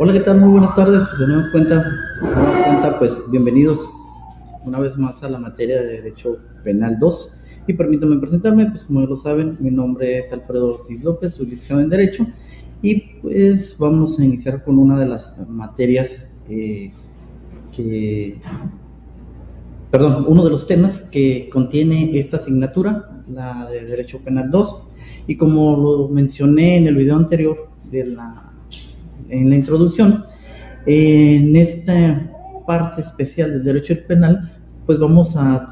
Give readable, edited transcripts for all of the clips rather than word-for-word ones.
Hola, ¿qué tal? Muy buenas tardes. Pues de nueva cuenta, pues bienvenidos una vez más a la materia de Derecho Penal 2. Y permítanme presentarme, pues como ya lo saben, mi nombre es Alfredo Ortiz López, soy licenciado en Derecho. Y pues vamos a iniciar con una de las materias uno de los temas que contiene esta asignatura, la de Derecho Penal 2. Y como lo mencioné en el video anterior en la introducción, en esta parte especial del derecho penal, pues vamos a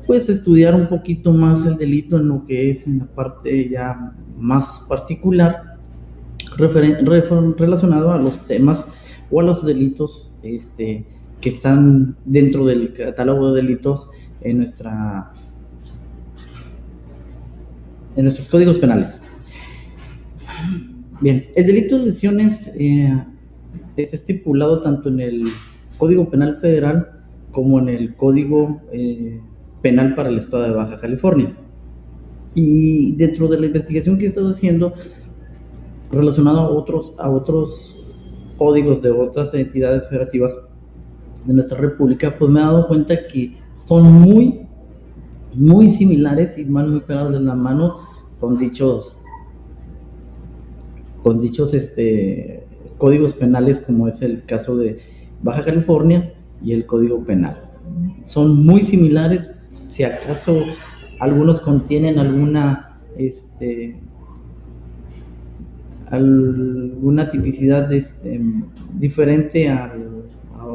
pues estudiar un poquito más el delito en lo que es en la parte ya más particular relacionado a los temas o a los delitos que están dentro del catálogo de delitos en nuestros códigos penales. Bien, el delito de lesiones es estipulado tanto en el Código Penal Federal como en el Código Penal para el Estado de Baja California. Y dentro de la investigación que he estado haciendo relacionado a otros códigos de otras entidades federativas de nuestra república, pues me he dado cuenta que son muy, muy similares y van muy pegados de la mano con dichos códigos penales, como es el caso de Baja California y el Código Penal. Son muy similares, si acaso algunos contienen alguna tipicidad diferente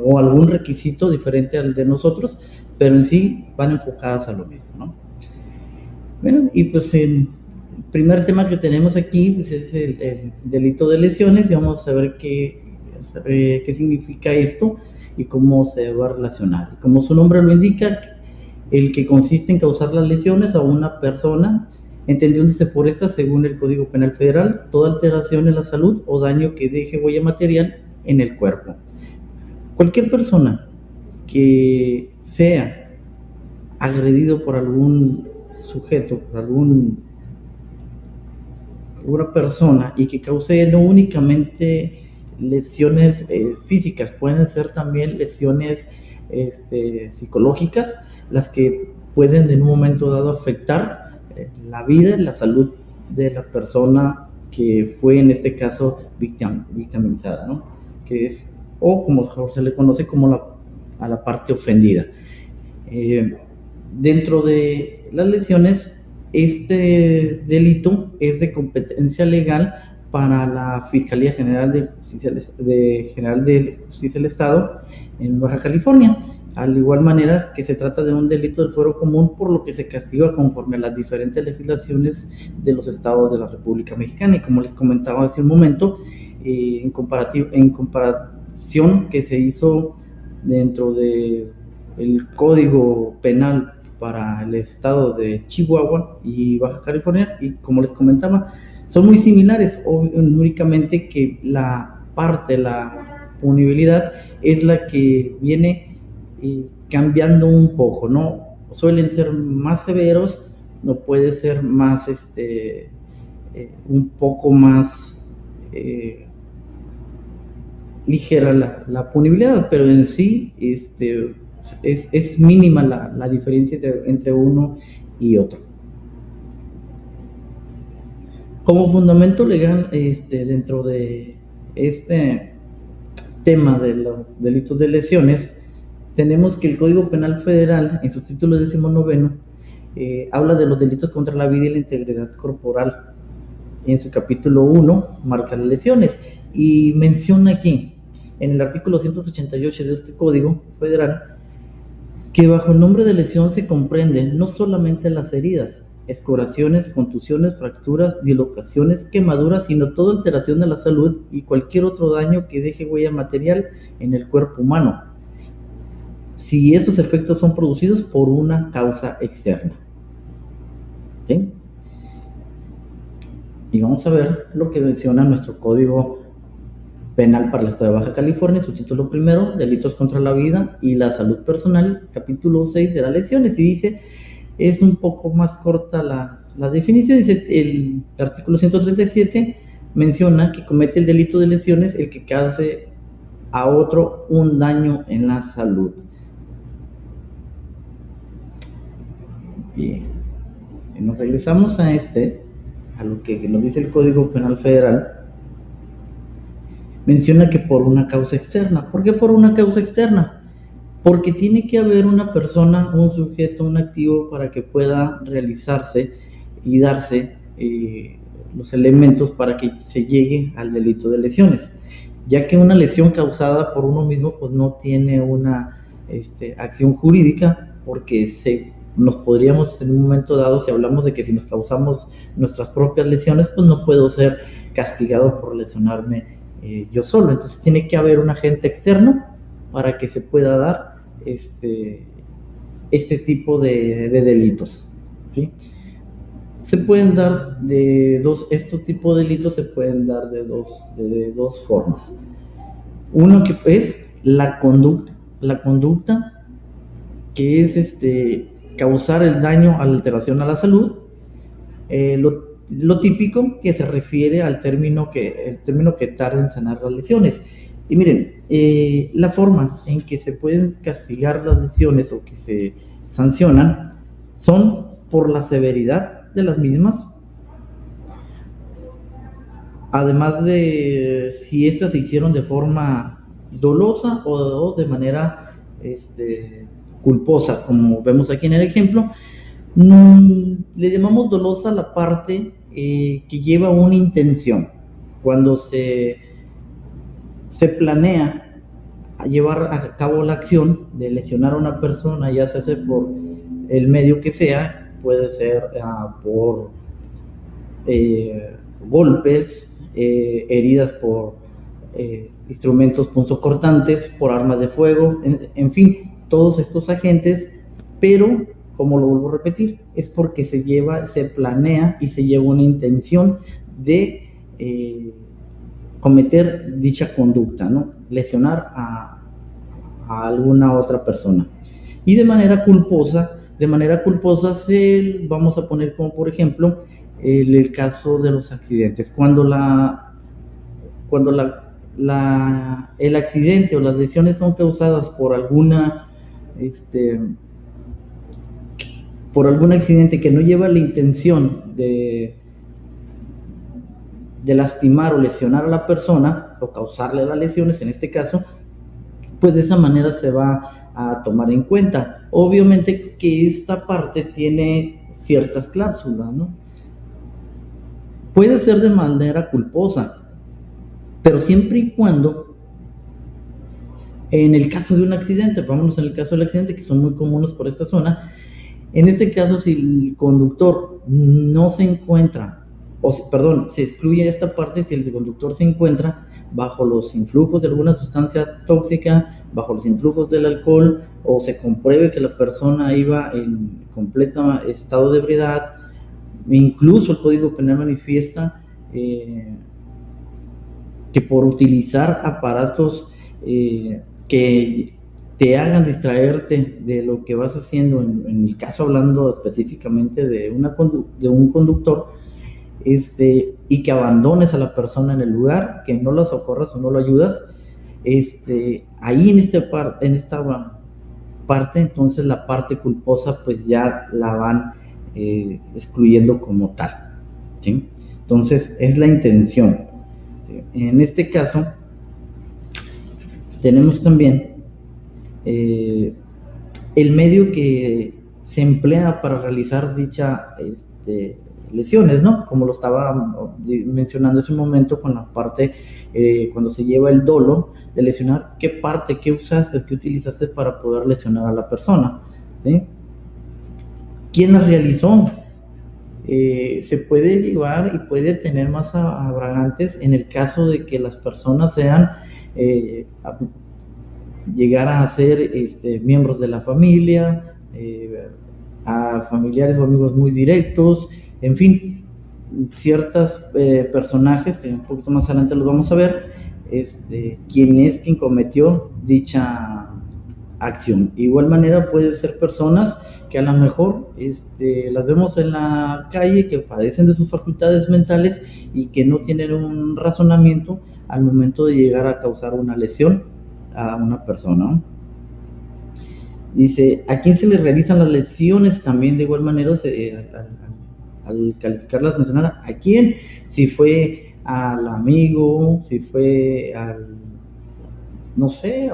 o algún requisito diferente al de nosotros, pero en sí van enfocadas a lo mismo, ¿no? Bueno, y pues el primer tema que tenemos aquí pues es el delito de lesiones, y vamos a ver qué significa esto y cómo se va a relacionar. Como su nombre lo indica, el que consiste en causar las lesiones a una persona, entendiéndose por esta, según el Código Penal Federal, toda alteración en la salud o daño que deje huella material en el cuerpo. Cualquier persona que sea agredido por algún sujeto, por alguna persona, y que cause no únicamente lesiones físicas, pueden ser también lesiones psicológicas, las que pueden en un momento dado afectar la vida y la salud de la persona que fue en este caso victimizada, ¿no? O como se le conoce como a la parte ofendida. Dentro de las lesiones, este delito es de competencia legal para la Fiscalía General de Justicia del Estado en Baja California, al igual manera que se trata de un delito del fuero común, por lo que se castiga conforme a las diferentes legislaciones de los estados de la República Mexicana. Y como les comentaba hace un momento, en comparación que se hizo dentro de el Código Penal para el estado de Chihuahua y Baja California, y como les comentaba, son muy similares, únicamente que la punibilidad es la que viene cambiando un poco, ¿no? Suelen ser más severos, no puede ser más un poco más ligera la punibilidad, pero en sí es mínima la diferencia entre uno y otro. Como fundamento legal, dentro de este tema de los delitos de lesiones, tenemos que el Código Penal Federal, en su título 19, habla de los delitos contra la vida y la integridad corporal. En su capítulo 1 marca las lesiones y menciona aquí, en el artículo 188 de este Código Federal, que bajo el nombre de lesión se comprenden no solamente las heridas, escoraciones, contusiones, fracturas, dislocaciones, quemaduras, sino toda alteración de la salud y cualquier otro daño que deje huella material en el cuerpo humano, si esos efectos son producidos por una causa externa. ¿Sí? Y vamos a ver lo que menciona nuestro Código Penal para el Estado de Baja California, su título 1, delitos contra la vida y la salud personal, capítulo 6 de las lesiones, y dice, es un poco más corta la definición, dice el artículo 137, menciona que comete el delito de lesiones el que cause a otro un daño en la salud. Bien, si nos regresamos a lo que nos dice el Código Penal Federal, menciona que por una causa externa. ¿Por qué por una causa externa? Porque tiene que haber una persona, un sujeto, un activo para que pueda realizarse y darse los elementos para que se llegue al delito de lesiones, ya que una lesión causada por uno mismo pues no tiene una acción jurídica, porque nos podríamos en un momento dado, si hablamos de que si nos causamos nuestras propias lesiones, pues no puedo ser castigado por lesionarme yo solo. Entonces tiene que haber un agente externo para que se pueda dar este tipo de delitos, ¿sí? Se pueden dar estos tipos de delitos se pueden dar de dos formas. Uno que es la conducta que es causar el daño a la alteración a la salud. Lo típico que se refiere al término que tarda en sanar las lesiones. Y miren, la forma en que se pueden castigar las lesiones o que se sancionan son por la severidad de las mismas, además de si estas se hicieron de forma dolosa o de manera culposa, como vemos aquí en el ejemplo. Le llamamos dolosa la parte que lleva una intención. Cuando se planea a llevar a cabo la acción de lesionar a una persona, ya se hace por el medio que sea, puede ser por golpes, heridas por instrumentos punzocortantes, por armas de fuego, en fin, todos estos agentes, pero como lo vuelvo a repetir, es porque se planea y se lleva una intención de cometer dicha conducta, ¿no? Lesionar a alguna otra persona. Y de manera culposa vamos a poner como por ejemplo el caso de los accidentes. Cuando el accidente o las lesiones son causadas por algún accidente que no lleva la intención de lastimar o lesionar a la persona o causarle las lesiones, en este caso, pues de esa manera se va a tomar en cuenta. Obviamente que esta parte tiene ciertas cláusulas, ¿no? Puede ser de manera culposa, pero siempre y cuando, en el caso de un accidente, vámonos en el caso del accidente, que son muy comunes por esta zona, en este caso, si el conductor no se encuentra, se excluye esta parte si el conductor se encuentra bajo los influjos de alguna sustancia tóxica, bajo los influjos del alcohol, o se compruebe que la persona iba en completo estado de ebriedad. Incluso el Código Penal manifiesta que por utilizar aparatos que te hagan distraerte de lo que vas haciendo, en el caso hablando específicamente de un conductor, y que abandones a la persona en el lugar, que no la socorras o no lo ayudas, ahí en esta parte, entonces la parte culposa pues ya la van excluyendo como tal, ¿sí? Entonces es la intención, ¿sí? En este caso tenemos también el medio que se emplea para realizar dicha lesiones, ¿no? Como lo estaba mencionando hace un momento con la parte cuando se lleva el dolo de lesionar, qué utilizaste para poder lesionar a la persona, ¿sí? ¿Quién la realizó? Se puede llevar y puede tener más agravantes en el caso de que las personas sean llegar a ser miembros de la familia, a familiares o amigos muy directos, en fin, ciertos personajes que un poquito más adelante los vamos a ver, quien cometió dicha acción. De igual manera puede ser personas que a lo mejor las vemos en la calle, que padecen de sus facultades mentales y que no tienen un razonamiento al momento de llegar a causar una lesión a una persona. Dice, ¿a quién se le realizan las lesiones? También de igual manera al calificarlas, mencionar a quién, si fue al amigo, si fue no sé,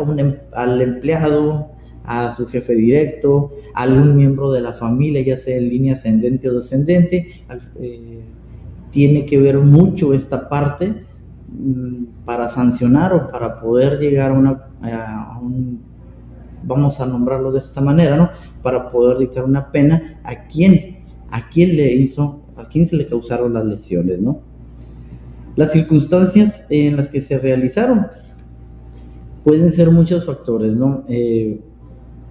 al empleado, a su jefe directo, a algún miembro de la familia, ya sea en línea ascendente o descendente. Tiene que ver mucho esta parte para sancionar o para poder llegar a un, vamos a nombrarlo de esta manera, ¿no? Para poder dictar una pena a quién se le causaron las lesiones, ¿no? Las circunstancias en las que se realizaron pueden ser muchos factores, ¿no?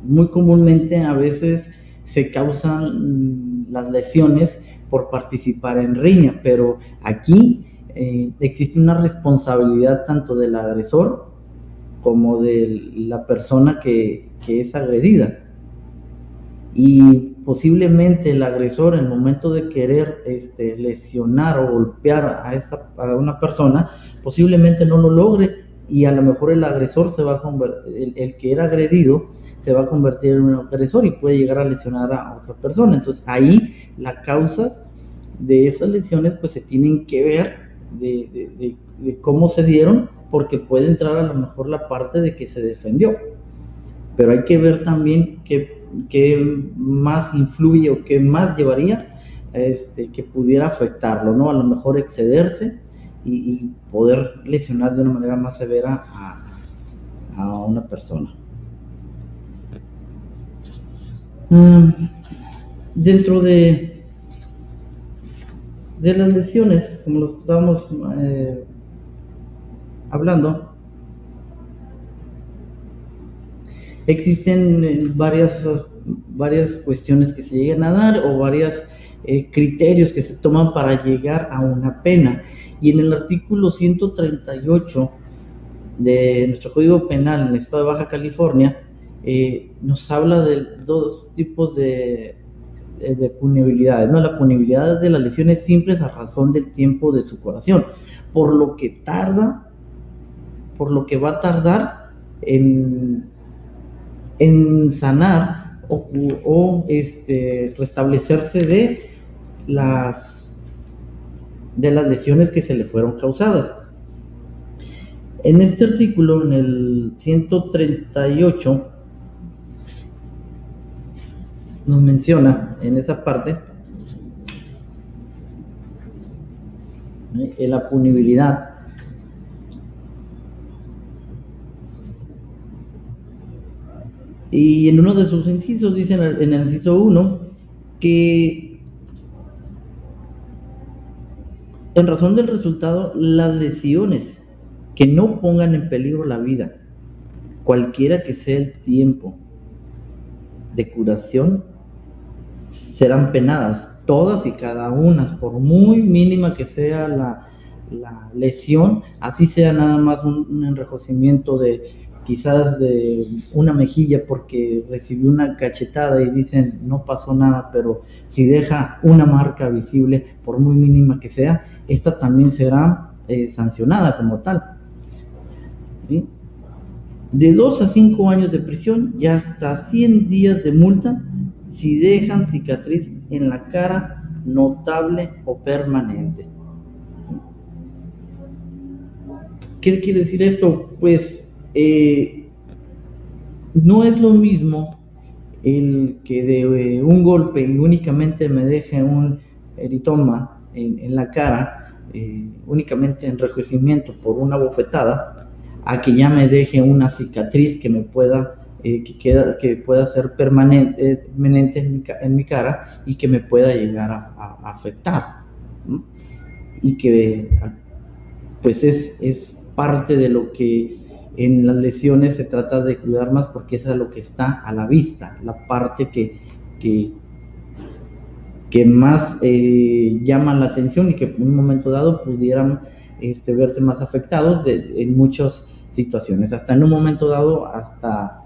Muy comúnmente a veces se causan las lesiones por participar en riña, pero aquí existe una responsabilidad tanto del agresor como de la persona que es agredida. Y posiblemente el agresor, en el momento de querer lesionar o golpear a una persona, posiblemente no lo logre, y a lo mejor el agresor se va a convertir, el que era agredido se va a convertir en un agresor y puede llegar a lesionar a otra persona. Entonces ahí las causas de esas lesiones pues se tienen que ver de cómo se dieron, porque puede entrar a lo mejor la parte de que se defendió, pero hay que ver también qué más influye o qué más llevaría que pudiera afectarlo, ¿no? A lo mejor excederse y poder lesionar de una manera más severa a una persona. Dentro de las lesiones, como lo estábamos hablando, existen varias cuestiones que se llegan a dar o varios criterios que se toman para llegar a una pena. Y en el artículo 138 de nuestro Código Penal en el estado de Baja California nos habla de dos tipos de punibilidades, ¿no? La punibilidad de las lesiones simples a razón del tiempo de su curación, por lo que va a tardar en sanar o restablecerse de las lesiones que se le fueron causadas. En este artículo, en el 138, nos menciona en esa parte la punibilidad. Y en uno de sus incisos dice, en el inciso 1, que en razón del resultado, las lesiones que no pongan en peligro la vida, cualquiera que sea el tiempo de curación, serán penadas, todas y cada una, por muy mínima que sea la lesión, así sea nada más un enrojecimiento quizás de una mejilla porque recibió una cachetada y dicen no pasó nada, pero si deja una marca visible, por muy mínima que sea, esta también será sancionada como tal, ¿sí? De 2 a 5 años de prisión y hasta 100 días de multa si dejan cicatriz en la cara notable o permanente. ¿Qué quiere decir esto? Pues no es lo mismo el que de un golpe y únicamente me deje un eritoma en la cara, únicamente enrojecimiento por una bofetada, a que ya me deje una cicatriz que me pueda que pueda ser permanente en mi cara y que me pueda llegar a afectar, ¿no? Y que pues es parte de lo que en las lesiones se trata de cuidar más, porque es lo que está a la vista, la parte que más llama la atención y que en un momento dado pudieran verse más afectados en muchas situaciones, hasta en un momento dado hasta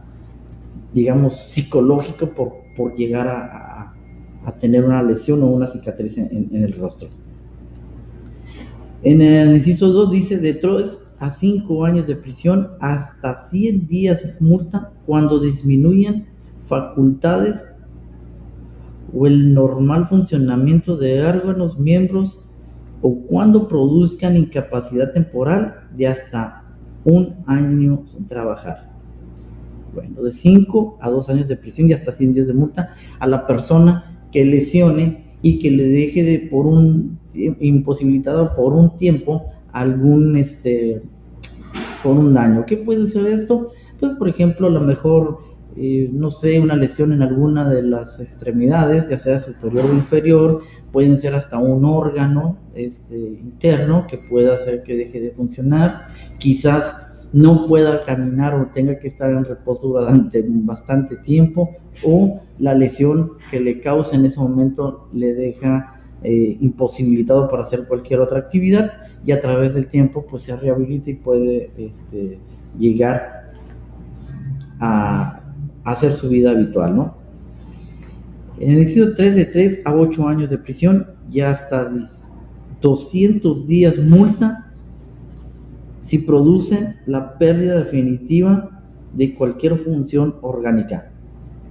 digamos, psicológico por llegar a tener una lesión o una cicatriz en el rostro. En el inciso 2 dice de 3 a 5 años de prisión hasta 100 días multa cuando disminuyan facultades o el normal funcionamiento de órganos, miembros o cuando produzcan incapacidad temporal de hasta 1 año sin trabajar. Bueno, de 5 a 2 años de prisión y hasta 100 días de multa a la persona que lesione y que le deje de imposibilitado por un tiempo algún por un daño. ¿Qué puede ser esto? Pues por ejemplo, a lo mejor no sé, una lesión en alguna de las extremidades, ya sea superior o inferior, pueden ser hasta un órgano interno que pueda hacer que deje de funcionar, quizás no pueda caminar o tenga que estar en reposo durante bastante tiempo, o la lesión que le causa en ese momento le deja imposibilitado para hacer cualquier otra actividad y a través del tiempo pues se rehabilita y puede llegar a hacer su vida habitual, ¿no? En el inciso 3, de 3 a 8 años de prisión y hasta 200 días multa si producen la pérdida definitiva de cualquier función orgánica,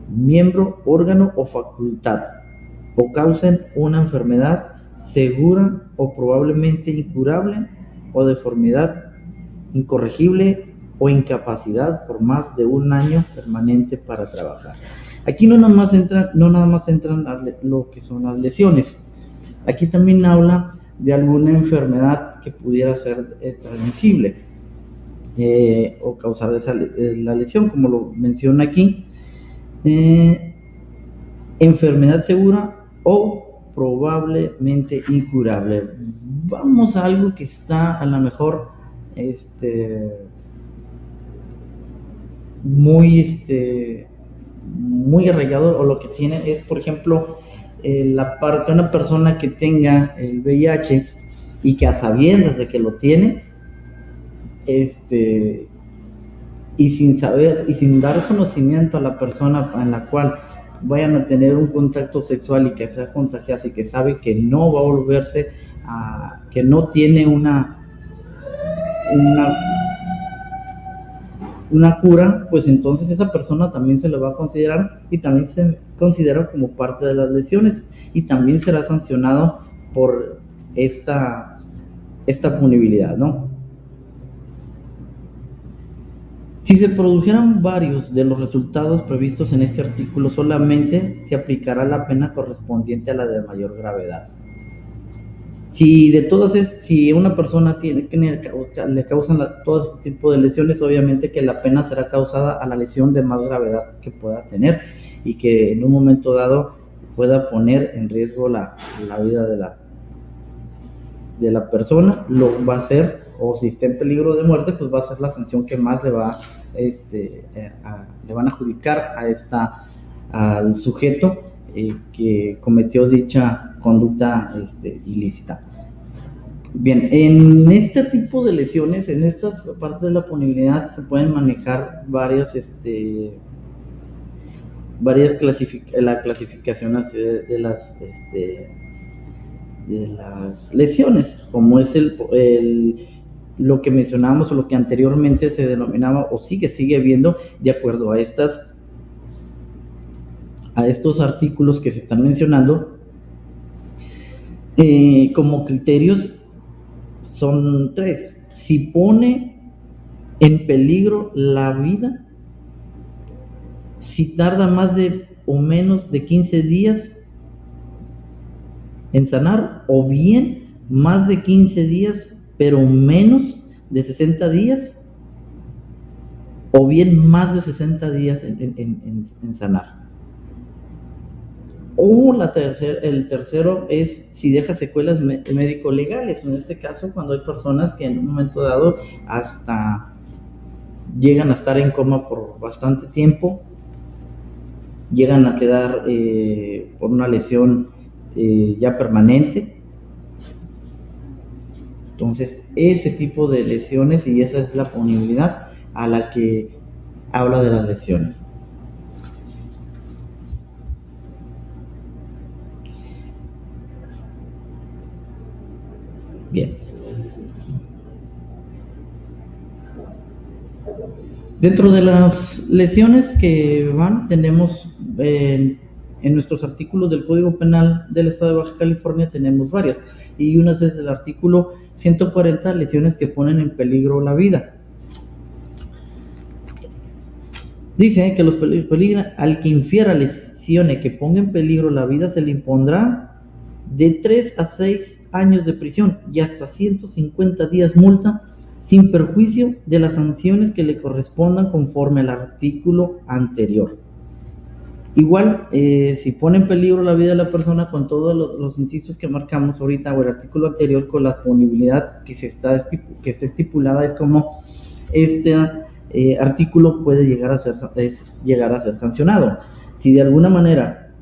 miembro, órgano o facultad, o causen una enfermedad segura o probablemente incurable o deformidad incorregible o incapacidad por más de 1 año permanente para trabajar. Aquí no nada más entran lo que son las lesiones. Aquí también habla de alguna enfermedad que pudiera ser transmisible o causar la lesión, como lo menciona aquí. Enfermedad segura o probablemente incurable. Vamos a algo que está a lo mejor muy arraigado, o lo que tiene es, por ejemplo, la parte de una persona que tenga el VIH y que a sabiendas de que lo tiene, y sin saber y sin dar conocimiento a la persona en la cual vayan a tener un contacto sexual y que sea contagiada y que sabe que no va a volverse que no tiene una cura, pues entonces esa persona también se le va a considerar y también se considera como parte de las lesiones y también será sancionado por esta punibilidad, ¿no? Si se produjeran varios de los resultados previstos en este artículo, solamente se aplicará la pena correspondiente a la de mayor gravedad. Si una persona le causan todo este tipo de lesiones, obviamente que la pena será causada a la lesión de más gravedad que pueda tener y que en un momento dado pueda poner en riesgo la vida de la persona. Lo va a hacer, o si está en peligro de muerte, pues va a ser la sanción que más le van a adjudicar al sujeto que cometió dicha conducta ilícita. Bien, en este tipo de lesiones, en estas partes de la punibilidad se pueden manejar varias clasificaciones de las lesiones, como es lo que mencionábamos o lo que anteriormente se denominaba o sigue viendo de acuerdo a estos artículos que se están mencionando. Como criterios son 3. Si pone en peligro la vida, si tarda más de o menos de 15 días en sanar, o bien más de 15 días pero menos de 60 días, o bien más de 60 días en sanar. O el tercero es si deja secuelas médico-legales. En este caso, cuando hay personas que en un momento dado hasta llegan a estar en coma por bastante tiempo, llegan a quedar por una lesión ya permanente. Entonces, ese tipo de lesiones, y esa es la punibilidad a la que habla de las lesiones. Bien. Dentro de las lesiones que van, tenemos en nuestros artículos del Código Penal del Estado de Baja California tenemos varias, y una es el artículo 140, lesiones que ponen en peligro la vida. Dice que los al que infiera lesiones que ponga en peligro la vida se le impondrá de 3 a 6 años de prisión y hasta 150 días multa, sin perjuicio de las sanciones que le correspondan conforme al artículo anterior. Igual, si pone en peligro la vida de la persona con todos los incisos que marcamos ahorita o el artículo anterior, con la punibilidad que está estipulada, es como este artículo puede llegar a ser sancionado. Si de alguna manera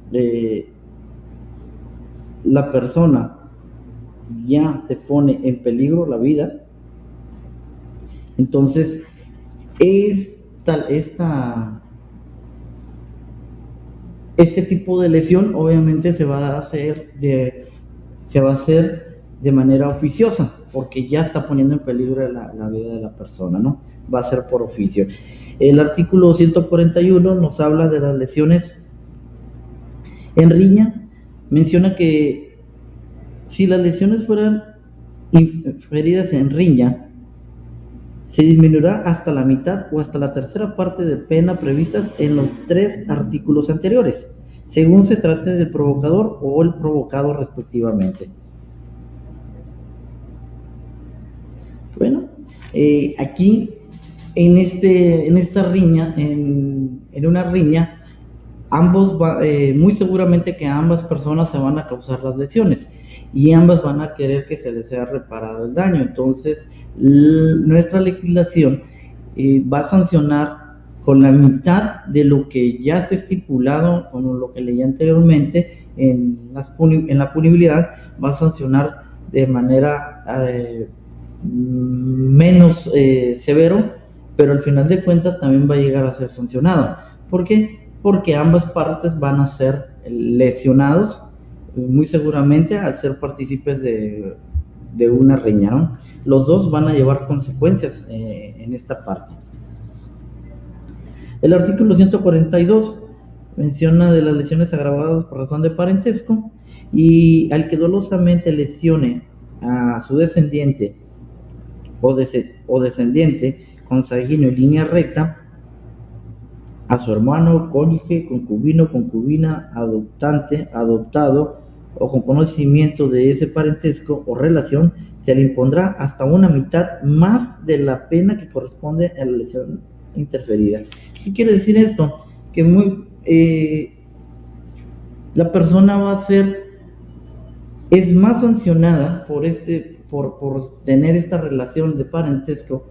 la persona ya se pone en peligro la vida, entonces este tipo de lesión obviamente se va a hacer de manera oficiosa, porque ya está poniendo en peligro la vida de la persona, ¿no? Va a ser por oficio. El artículo 141 nos habla de las lesiones en riña. Menciona que si las lesiones fueran inferidas en riña, se disminuirá hasta la mitad o hasta la tercera parte de pena previstas en los 3 artículos anteriores, según se trate del provocador o el provocado respectivamente. Bueno, aquí en esta riña, en una riña, muy seguramente que a ambas personas se van a causar las lesiones y ambas van a querer que se les sea reparado el daño. Entonces, nuestra legislación va a sancionar con la mitad de lo que ya está estipulado, con lo que leí anteriormente en la punibilidad. Va a sancionar de manera menos severo, pero al final de cuentas también va a llegar a ser sancionado. ¿Por qué? Porque ambas partes van a ser lesionados, muy seguramente al ser partícipes de una riña, ¿no? Los dos van a llevar consecuencias en esta parte. El artículo 142 menciona de las lesiones agravadas por razón de parentesco, y al que dolosamente lesione a su descendiente o descendiente consanguíneo en línea recta, a su hermano, cónyuge, concubino, concubina, adoptante, adoptado o con conocimiento de ese parentesco o relación, se le impondrá hasta una mitad más de la pena que corresponde a la lesión interferida. ¿Qué quiere decir esto? Que la persona es más sancionada por tener esta relación de parentesco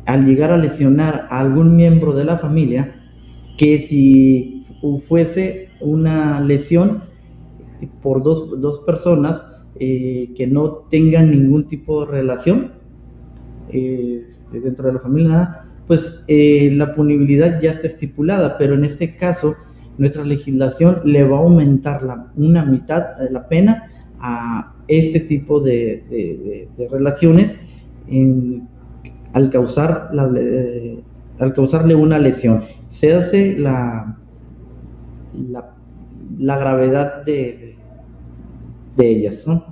al llegar a lesionar a algún miembro de la familia, que si fuese una lesión por dos personas que no tengan ningún tipo de relación dentro de la familia, pues la punibilidad ya está estipulada, pero en este caso nuestra legislación le va a aumentar una mitad de la pena a este tipo de relaciones al causarle una lesión. Se hace la gravedad de ellas, ¿no?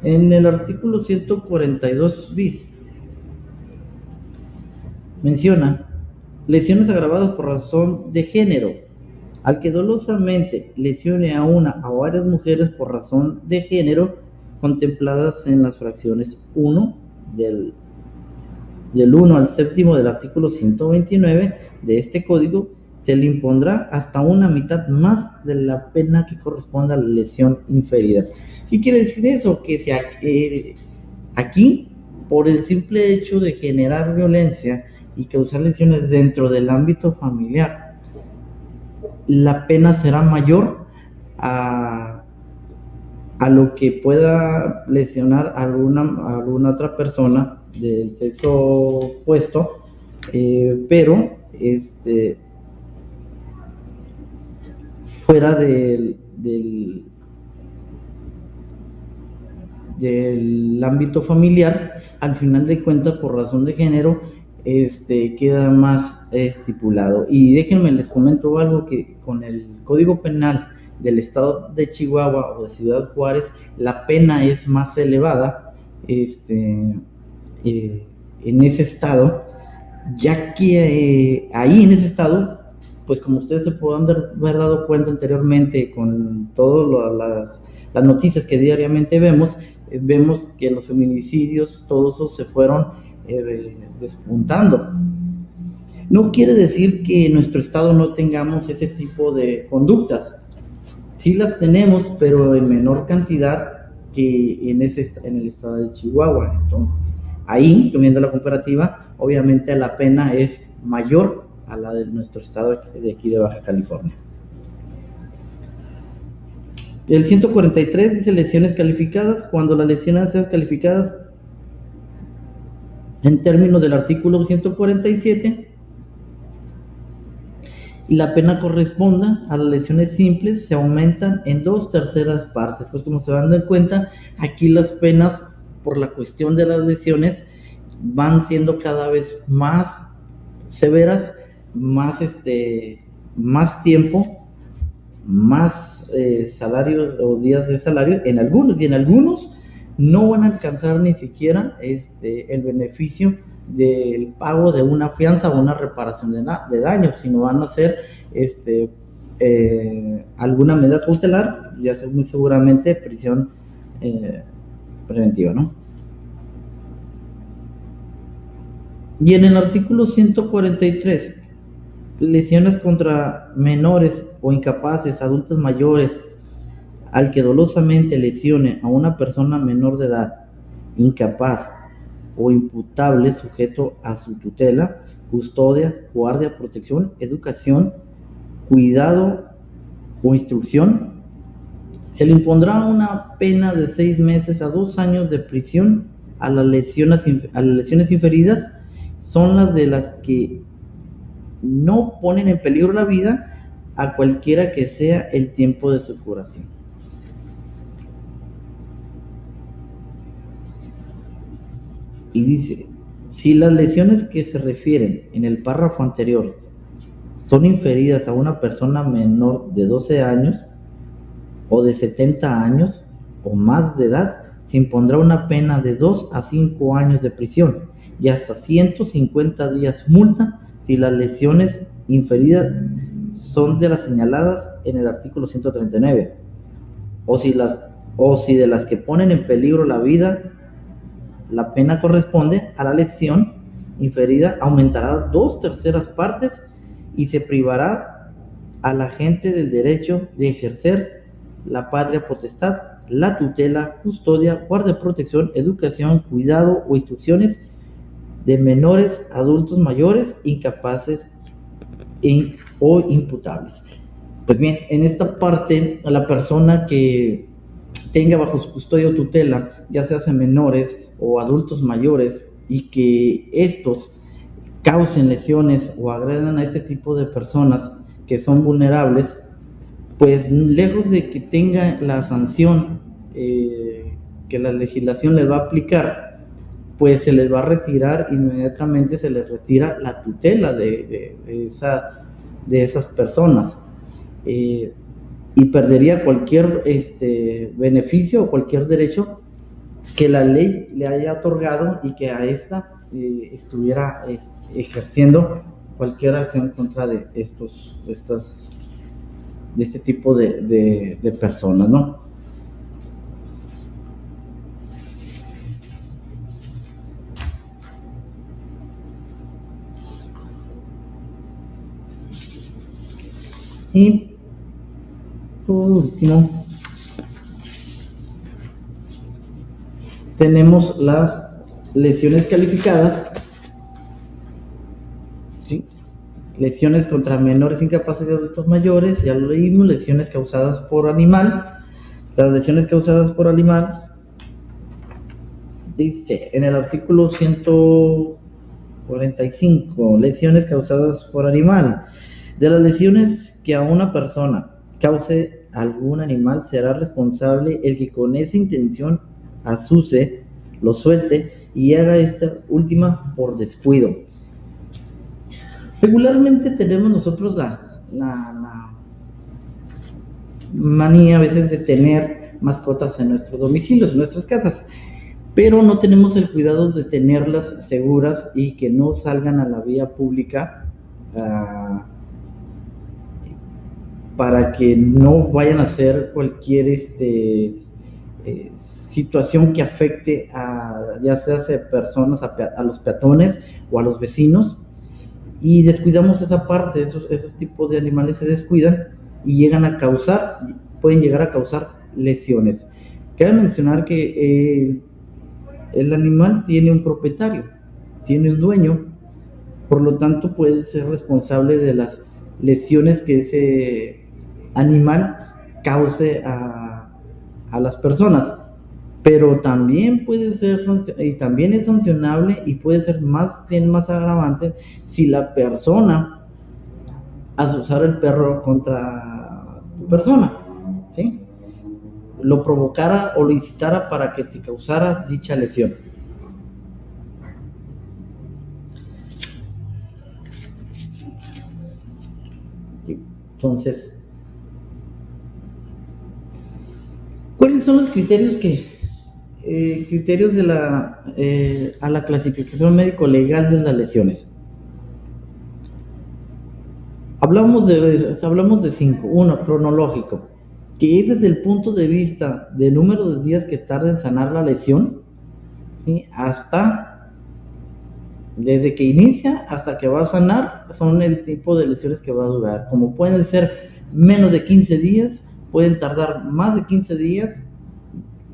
En el artículo 142 bis menciona lesiones agravadas por razón de género. Al que dolosamente lesione a una o varias mujeres por razón de género contempladas en las fracciones 1 del 1 al 7 del artículo 129 de este código, se le impondrá hasta una mitad más de la pena que corresponda a la lesión inferida. ¿Qué quiere decir eso? Que aquí, por el simple hecho de generar violencia y causar lesiones dentro del ámbito familiar, la pena será mayor a lo que pueda lesionar a alguna otra persona del sexo opuesto, pero fuera del ámbito familiar, al final de cuentas, por razón de género, queda más estipulado. Y déjenme les comento algo, que con el Código Penal del estado de Chihuahua o de Ciudad Juárez, la pena es más elevada en ese estado, ya que ahí en ese estado, pues como ustedes se pueden haber dado cuenta anteriormente con todas las noticias que diariamente vemos, vemos que los feminicidios, todos esos se fueron despuntando. No quiere decir que en nuestro estado no tengamos ese tipo de conductas. Sí las tenemos, pero en menor cantidad que en el estado de Chihuahua. Entonces, ahí, viendo la comparativa, obviamente la pena es mayor a la de nuestro estado de aquí de Baja California. El 143 dice lesiones calificadas. Cuando las lesiones sean calificadas en términos del artículo 147, y la pena corresponda a las lesiones simples, se aumentan en 2/3 partes. Pues como se van a dar cuenta, aquí las penas por la cuestión de las lesiones van siendo cada vez más severas, más tiempo, más salarios o días de salario en algunos, y en algunos no van a alcanzar ni siquiera el beneficio del pago de una fianza o una reparación de daños, sino van a ser alguna medida cautelar, ya sea muy seguramente prisión preventiva, ¿no? Y en el artículo 143, lesiones contra menores o incapaces, adultos mayores, al que dolosamente lesione a una persona menor de edad, incapaz o imputable, sujeto a su tutela, custodia, guardia, protección, educación, cuidado o instrucción, se le impondrá una pena de 6 meses a 2 años de prisión. A las lesiones inferidas son las de las que no ponen en peligro la vida a cualquiera que sea el tiempo de su curación. Y dice, si las lesiones que se refieren en el párrafo anterior son inferidas a una persona menor de 12 años o de 70 años o más de edad, se impondrá una pena de 2 a 5 años de prisión y hasta 150 días multa si las lesiones inferidas son de las señaladas en el artículo 139, o si de las que ponen en peligro la vida. La pena corresponde a la lesión inferida aumentará 2/3 partes y se privará a la gente del derecho de ejercer la patria potestad, la tutela, custodia, guardia, protección, educación, cuidado o instrucciones de menores, adultos mayores, incapaces o imputables. Pues bien, en esta parte, a la persona que tenga bajo su custodia o tutela, ya sea menores o adultos mayores, y que estos causen lesiones o agredan a este tipo de personas que son vulnerables, pues lejos de que tenga la sanción que la legislación les va a aplicar, pues se les va a retirar inmediatamente, se les retira la tutela de esas personas. Y perdería cualquier beneficio o cualquier derecho que la ley le haya otorgado y que a esta estuviera ejerciendo cualquier acción en contra de este tipo de personas, ¿no? Y por último, tenemos las lesiones calificadas, ¿sí? Lesiones contra menores incapaces de adultos mayores, ya lo leímos. Lesiones causadas por animal. Las lesiones causadas por animal, dice en el artículo 145, lesiones causadas por animal. De las lesiones que a una persona cause a algún animal, será responsable el que con esa intención azuse, lo suelte y haga esta última por descuido. Regularmente tenemos nosotros la manía a veces de tener mascotas en nuestros domicilios, en nuestras casas, pero no tenemos el cuidado de tenerlas seguras y que no salgan a la vía pública para que no vayan a hacer cualquier situación que afecte ya sea a personas, a los peatones o a los vecinos, y descuidamos esa parte. Esos tipos de animales se descuidan y pueden llegar a causar lesiones. Cabe mencionar que el animal tiene un propietario, tiene un dueño, por lo tanto puede ser responsable de las lesiones que ese animal cause a las personas, pero también puede ser y también es sancionable y puede ser tiene más agravante si la persona usar el perro contra tu persona, ¿sí?, lo provocara o lo incitara para que te causara dicha lesión. Entonces, ¿cuáles son los criterios a la clasificación médico-legal de las lesiones? Hablamos de 5. Uno, cronológico, que es desde el punto de vista de número de días que tarda en sanar la lesión, ¿sí?, desde que inicia hasta que va a sanar, son el tipo de lesiones que va a durar. Como pueden ser menos de 15 días, pueden tardar más de 15 días,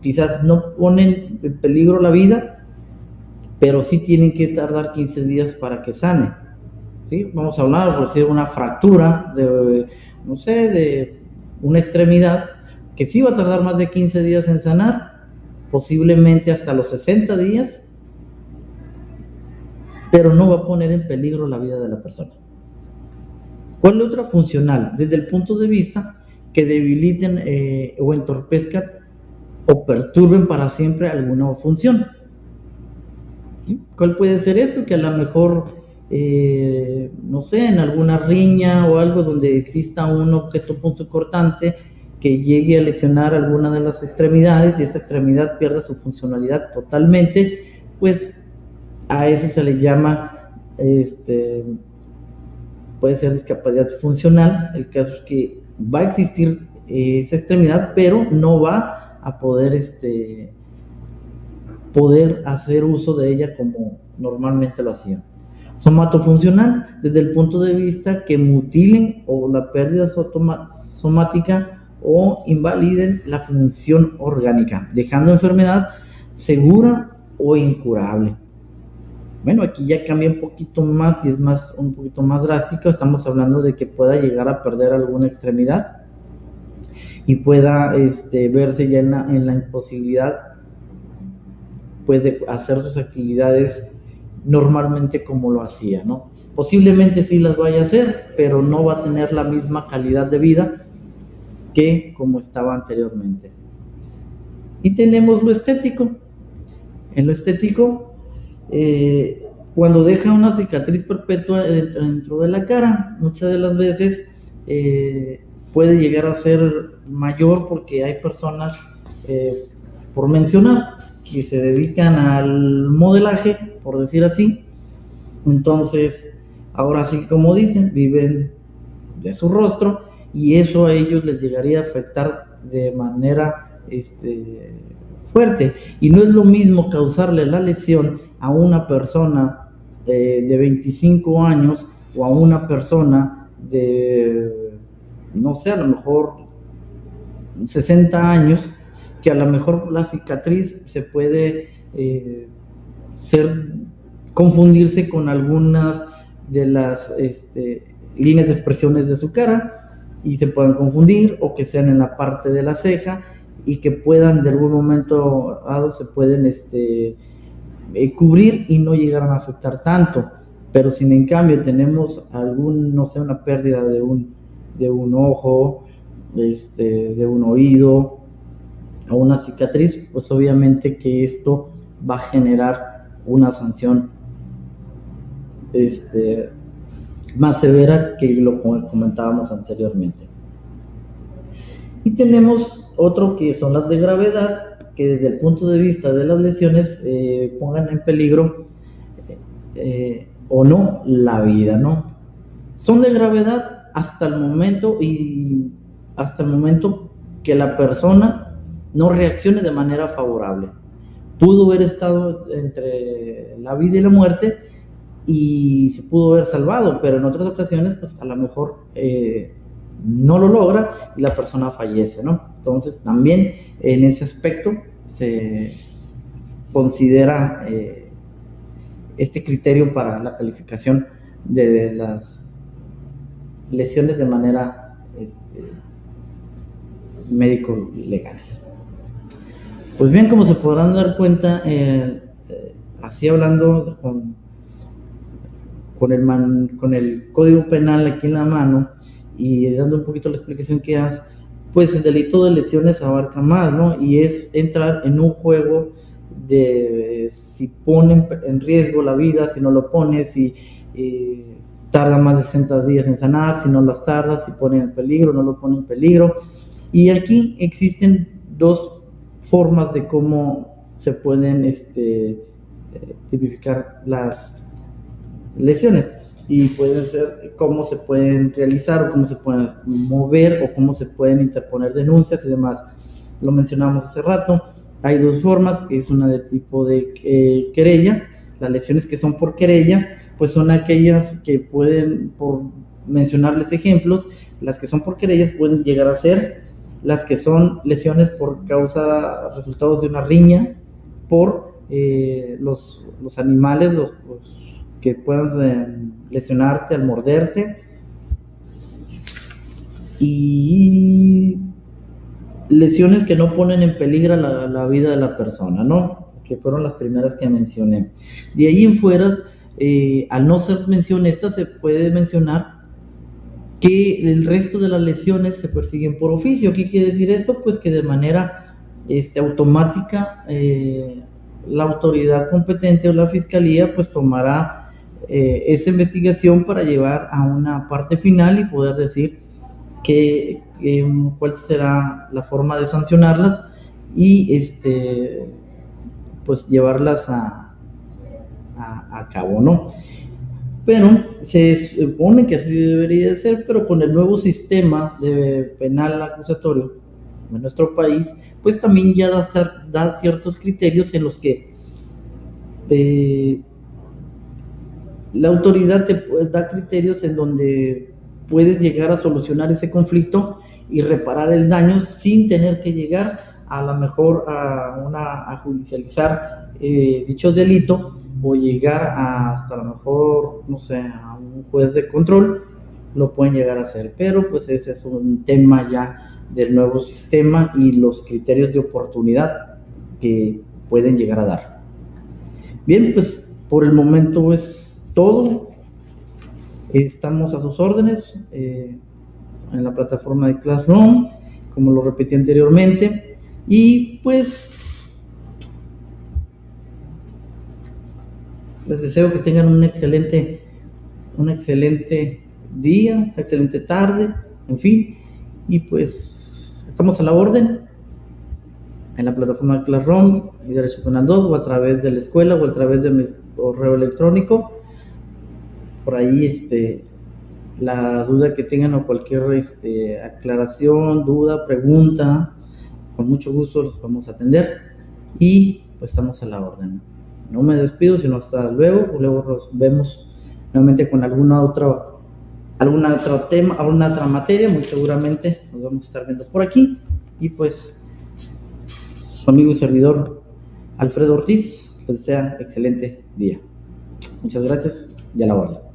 quizás no ponen en peligro la vida, pero sí tienen que tardar 15 días para que sane, ¿sí? Vamos a hablar, por decir, una fractura de una extremidad, que sí va a tardar más de 15 días en sanar, posiblemente hasta los 60 días, pero no va a poner en peligro la vida de la persona. ¿Cuál es otra? Funcional, desde el punto de vista que debiliten o entorpezcan o perturben para siempre alguna función, ¿sí? ¿Cuál puede ser eso? Que a lo mejor, en alguna riña o algo donde exista un objeto punzocortante que llegue a lesionar alguna de las extremidades y esa extremidad pierda su funcionalidad totalmente, pues a eso se le llama, puede ser discapacidad funcional. El caso es que va a existir esa extremidad, pero no va a poder hacer uso de ella como normalmente lo hacía. Somatofuncional, desde el punto de vista que mutilen o la pérdida somática o invaliden la función orgánica, dejando enfermedad segura o incurable. Bueno, aquí ya cambia un poquito más y es un poquito más drástico. Estamos hablando de que pueda llegar a perder alguna extremidad y pueda verse ya en la imposibilidad, pues, de hacer sus actividades normalmente como lo hacía, ¿no? Posiblemente sí las vaya a hacer, pero no va a tener la misma calidad de vida que como estaba anteriormente. Y tenemos lo estético. En lo estético, cuando deja una cicatriz perpetua dentro de la cara, muchas de las veces puede llegar a ser mayor, porque hay personas, por mencionar, que se dedican al modelaje, por decir así. Entonces, ahora sí, como dicen, viven de su rostro, y eso a ellos les llegaría a afectar de manera fuerte. Y no es lo mismo causarle la lesión a una persona de 25 años o a una persona de, a lo mejor 60 años, que a lo mejor la cicatriz se puede confundirse con algunas de las líneas de expresiones de su cara, y se pueden confundir, o que sean en la parte de la ceja y que puedan de algún momento se pueden cubrir y no llegaran a afectar tanto. Pero si en cambio tenemos una pérdida de un ojo, de un oído o una cicatriz, pues obviamente que esto va a generar una sanción más severa que lo comentábamos anteriormente. Y tenemos otro que son las de gravedad, que desde el punto de vista de las lesiones pongan en peligro o no la vida, ¿no? Son de gravedad hasta el momento que la persona no reaccione de manera favorable. Pudo haber estado entre la vida y la muerte y se pudo haber salvado, pero en otras ocasiones pues a lo mejor no lo logra y la persona fallece, ¿no? Entonces también en ese aspecto se considera este criterio para la calificación de las lesiones de manera médico-legales. Pues bien, como se podrán dar cuenta, así hablando con el Código Penal aquí en la mano y dando un poquito la explicación que hace, pues el delito de lesiones abarca más, ¿no? Y es entrar en un juego de si pone en riesgo la vida, si no lo pone, si tarda más de 60 días en sanar, si no las tarda, si pone en peligro, no lo pone en peligro. Y aquí existen dos formas de cómo se pueden tipificar las lesiones y pueden ser cómo se pueden realizar o cómo se pueden mover o cómo se pueden interponer denuncias y demás. Lo mencionamos hace rato. Hay dos formas, es una de tipo de querella. Las lesiones que son por querella, pues son aquellas que pueden, por mencionarles ejemplos, las que son por querellas pueden llegar a ser las que son lesiones por causa, resultados de una riña, por los animales, los que puedan lesionarte al morderte, y lesiones que no ponen en peligro la vida de la persona, ¿no? Que fueron las primeras que mencioné. De ahí en fuera, al no ser mención esta, se puede mencionar que el resto de las lesiones se persiguen por oficio. ¿Qué quiere decir esto? Pues que de manera automática la autoridad competente o la fiscalía pues tomará esa investigación para llevar a una parte final y poder decir cuál será la forma de sancionarlas y pues llevarlas a cabo, ¿no? Pero se supone que así debería de ser, pero con el nuevo sistema de penal acusatorio en nuestro país, pues también ya da ciertos criterios en los que la autoridad te da criterios en donde puedes llegar a solucionar ese conflicto y reparar el daño sin tener que llegar a lo mejor a judicializar dicho delito o llegar hasta a lo mejor, no sé, a un juez de control. Lo pueden llegar a hacer, pero pues ese es un tema ya del nuevo sistema y los criterios de oportunidad que pueden llegar a dar. Bien, pues por el momento es todo. Estamos a sus órdenes en la plataforma de Classroom, como lo repetí anteriormente, y pues les deseo que tengan un excelente día, excelente tarde, en fin, y pues estamos a la orden en la plataforma de Classroom y Derecho Penal 2, o a través de la escuela o a través de mi correo electrónico. Por ahí la duda que tengan o cualquier aclaración, duda, pregunta, con mucho gusto los vamos a atender y pues estamos a la orden. No me despido, sino hasta luego nos vemos nuevamente con alguna otra tema, alguna otra materia. Muy seguramente nos vamos a estar viendo por aquí, y pues su amigo y servidor Alfredo Ortiz les desea excelente día. Muchas gracias y a la orden.